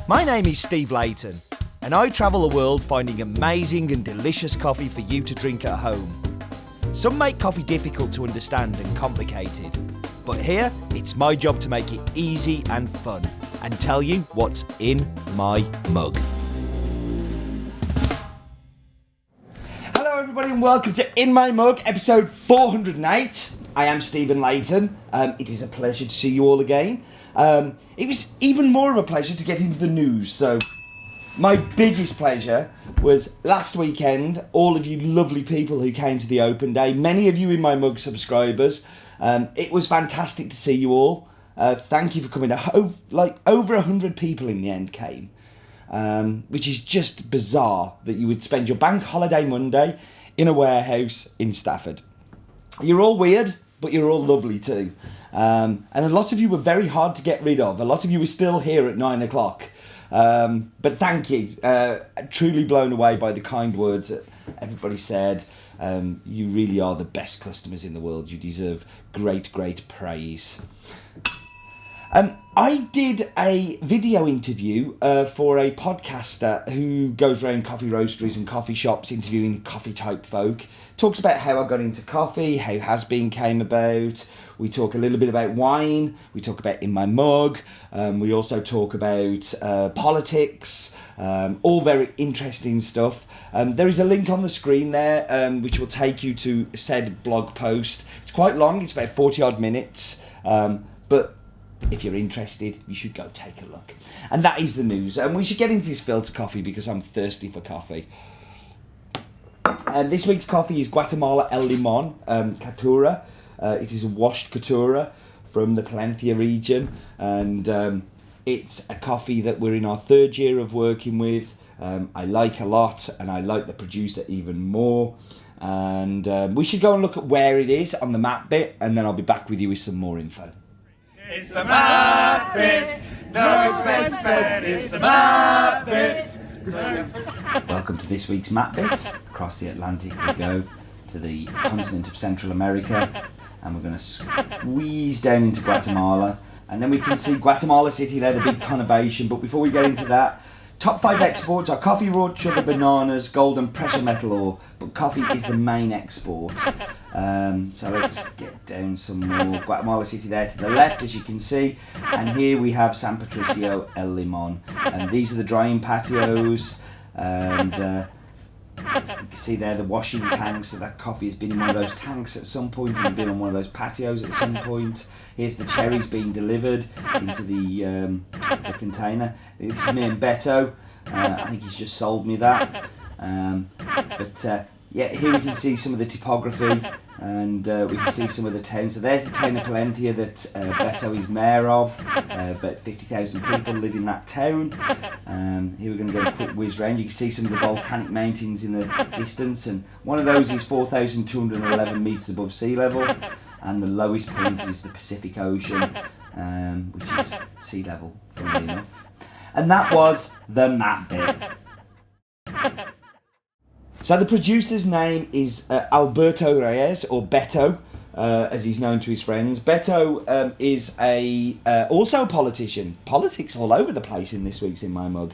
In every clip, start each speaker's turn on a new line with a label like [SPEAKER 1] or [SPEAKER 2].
[SPEAKER 1] My name is Steve Layton, and I travel the world finding amazing and delicious coffee for you to drink at home. Some make coffee difficult to understand and complicated, but here it's my job to make it easy and fun and tell you what's in my mug. Hello everybody and welcome to In My Mug, episode 408. I am Stephen Layton. It is a pleasure to see you all again. It was even more of a pleasure to get into the news. So my biggest pleasure was last weekend, all of you lovely people who came to the open day, many of you In My Mug subscribers. It was fantastic to see you all. Thank you for coming. Over 100 people in the end came, which is just bizarre that you would spend your bank holiday Monday in a warehouse in Stafford. You're all weird, but you're all lovely too. And a lot of you were very hard to get rid of. A lot of you were still here at 9 o'clock. But thank you. Truly blown away by the kind words that everybody said. You really are the best customers in the world. You deserve great, great praise. I did a video interview for a podcaster who goes around coffee roasteries and coffee shops interviewing coffee-type folk. Talks about how I got into coffee, how Has-Been came about. We talk a little bit about wine. We talk about In My Mug. We also talk about politics. All very interesting stuff. There is a link on the screen there which will take you to said blog post. It's quite long. It's about 40-odd minutes. But if you're interested, you should go take a look. And that is the news. And we should get into this filter coffee because I'm thirsty for coffee. This week's coffee is Guatemala El Limon Caturra. It is a washed Caturra from the Palencia region. And it's a coffee that we're in our third year of working with. I like a lot, and I like the producer even more. And we should go and look at where it is on the map bit, and then I'll be back with you with some more info.
[SPEAKER 2] It's a map bit, no expense spent, it's a map bit.
[SPEAKER 1] Welcome to this week's map bit. Across the Atlantic we go to the continent of Central America, and we're going to squeeze down into Guatemala, and then we can see Guatemala City there, the big conurbation. But before we get into that, top 5 exports are coffee, raw sugar, bananas, gold and pressure metal ore, but coffee is the main export. So let's get down some more. Guatemala City there to the left, as you can see, and here we have San Patricio El Limon, and these are the drying patios, and you can see there the washing tanks, so that coffee has been in one of those tanks at some point and been on one of those patios at some point. Here's the cherries being delivered into the container. This is me and Beto. I think he's just sold me that. Yeah, here we can see some of the typography, and we can see some of the towns. So there's the town of Palencia that Beto is mayor of. About 50,000 people live in that town. Here we're going to get a quick whiz round. You can see some of the volcanic mountains in the distance, and one of those is 4,211 metres above sea level, and the lowest point is the Pacific Ocean, which is sea level, funnily enough. And that was the map bit. So the producer's name is Alberto Reyes, or Beto, as he's known to his friends. Beto is also a politician. Politics all over the place in this week's In My Mug.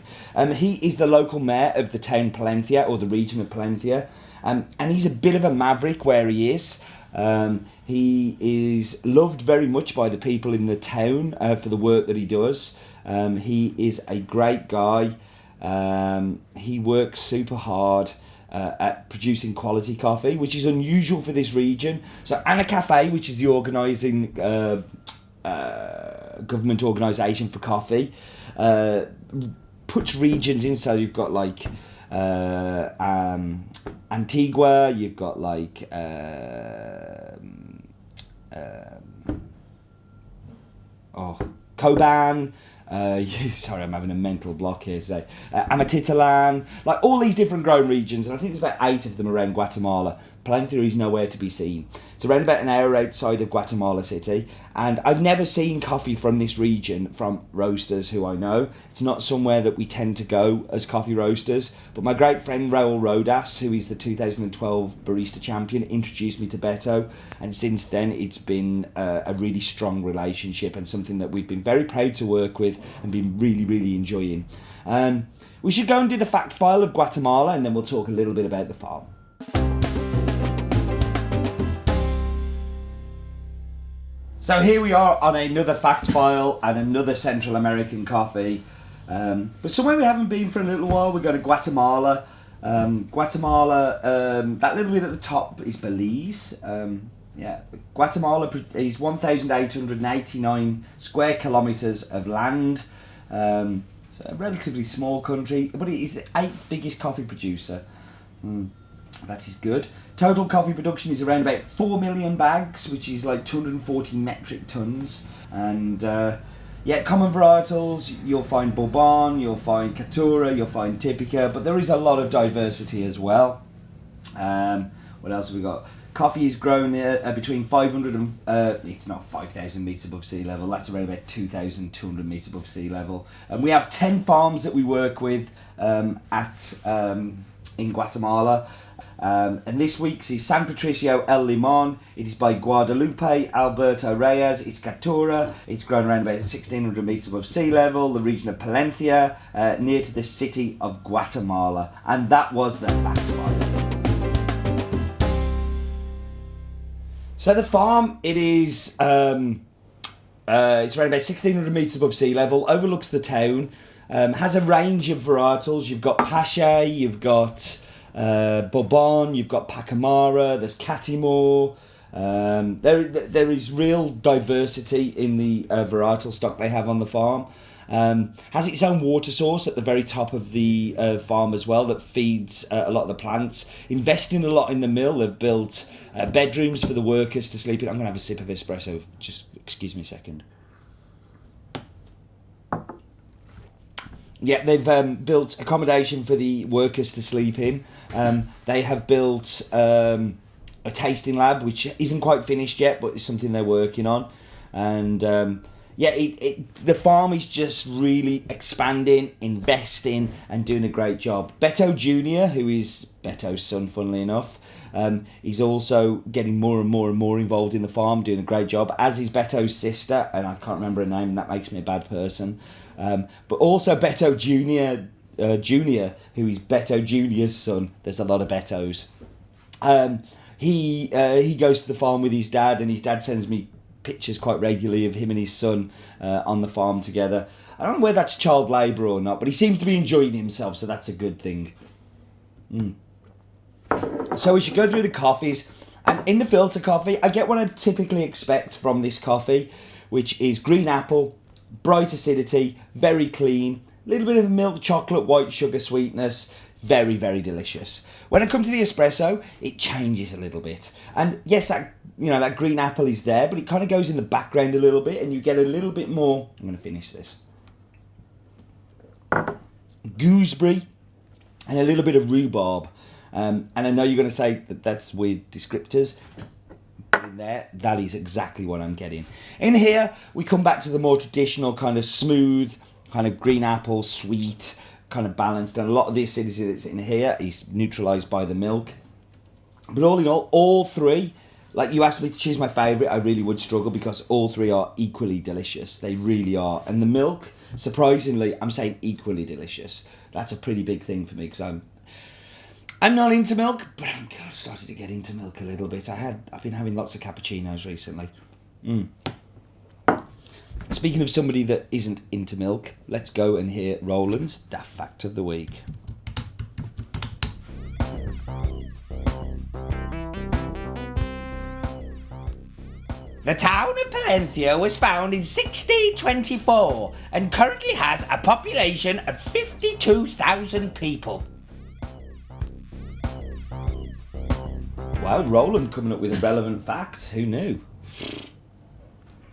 [SPEAKER 1] He is the local mayor of the town Palencia, or the region of Palencia, and he's a bit of a maverick where he is. He is loved very much by the people in the town for the work that he does. He is a great guy. He works super hard at producing quality coffee, which is unusual for this region. So Anna Cafe, which is the organising government organisation for coffee, puts regions in. So you've got like Antigua, you've got like Coban. Sorry, I'm having a mental block here. So, Amatitalan, like all these different growing regions, and I think there's about 8 of them around Guatemala. playing through is nowhere to be seen. It's around about an hour outside of Guatemala City, and I've never seen coffee from this region from roasters who I know. It's not somewhere that we tend to go as coffee roasters, but my great friend Raul Rodas, who is the 2012 barista champion, introduced me to Beto, and since then it's been a really strong relationship and something that we've been very proud to work with and been really, really enjoying. We should go and do the fact file of Guatemala, and then we'll talk a little bit about the farm. So here we are on another fact file and another Central American coffee. But somewhere we haven't been for a little while. We're going to Guatemala. Guatemala, that little bit at the top is Belize. Guatemala is 1,889 square kilometres of land. So a relatively small country, but it is the 8th biggest coffee producer. That is good. Total coffee production is around about 4 million bags, which is like 240 metric tons. And common varietals, you'll find Bourbon, you'll find Caturra, you'll find Typica, but there is a lot of diversity as well. What else have we got? Coffee is grown between 500 and, it's not 5,000 metres above sea level, that's around about 2,200 metres above sea level. And we have 10 farms that we work with in Guatemala. And this week's is San Patricio El Limon. It is by Guadalupe Alberto Reyes. It's Caturra. It's grown around about 1,600 metres above sea level, the region of Palencia, near to the city of Guatemala. And that was the fact file. So the farm, it is, it's around about 1,600 metres above sea level, overlooks the town, has a range of varietals. You've got Pache, you've got Bourbon, you've got Pacamara, there's Catimor. There is real diversity in the varietal stock they have on the farm. Has its own water source at the very top of the farm as well that feeds a lot of the plants. Investing a lot in the mill. They've built bedrooms for the workers to sleep in. I'm going to have a sip of espresso. Just excuse me a second. Yeah, they've built accommodation for the workers to sleep in. They have built a tasting lab, which isn't quite finished yet, but it's something they're working on. And the farm is just really expanding, investing, and doing a great job. Beto Jr., who is Beto's son, funnily enough, he's also getting more and more and more involved in the farm, doing a great job, as is Beto's sister, and I can't remember her name, and that makes me a bad person. But also Beto Jr., who is Beto Jr.'s son. There's a lot of Betos. He goes to the farm with his dad, and his dad sends me pictures quite regularly of him and his son on the farm together. I don't know whether that's child labour or not, but he seems to be enjoying himself, so that's a good thing. So we should go through the coffees. And in the filter coffee, I get what I typically expect from this coffee, which is green apple, bright acidity, very clean, a little bit of milk chocolate, white sugar sweetness, very, very delicious. When I come to the espresso, it changes a little bit. And yes, that green apple is there, but it kind of goes in the background a little bit, and you get a little bit more. I'm going to finish this. Gooseberry and a little bit of rhubarb. And I know you're going to say that that's weird descriptors. In there, that is exactly what I'm getting. In here, we come back to the more traditional kind of smooth, kind of green apple, sweet, kind of balanced. And a lot of the acidity that's in here is neutralised by the milk. But all in all three, like you asked me to choose my favourite, I really would struggle because all three are equally delicious. They really are. And the milk, surprisingly, I'm saying equally delicious. That's a pretty big thing for me because I'm not into milk, but I'm kind of started to get into milk a little bit. I've been having lots of cappuccinos recently. Speaking of somebody that isn't into milk, let's go and hear Roland's Daft Fact of the Week. The town of Palencia was founded in 1624 and currently has a population of 52,000 people. Wow, Roland coming up with a relevant fact. Who knew?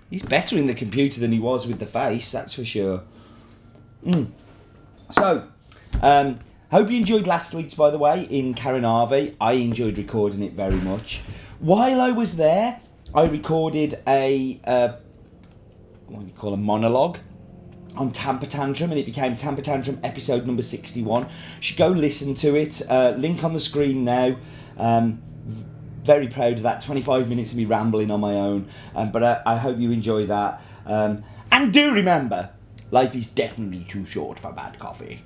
[SPEAKER 1] He's better in the computer than he was with the face, that's for sure. So, Hope you enjoyed last week's, by the way, in Carnarvon. I enjoyed recording it very much. While I was there, I recorded a monologue on Tamper Tantrum, and it became Tamper Tantrum episode number 61. You should go listen to it. Link on the screen now. Very proud of that. 25 minutes of me rambling on my own. But I hope you enjoy that. And do remember, life is definitely too short for bad coffee.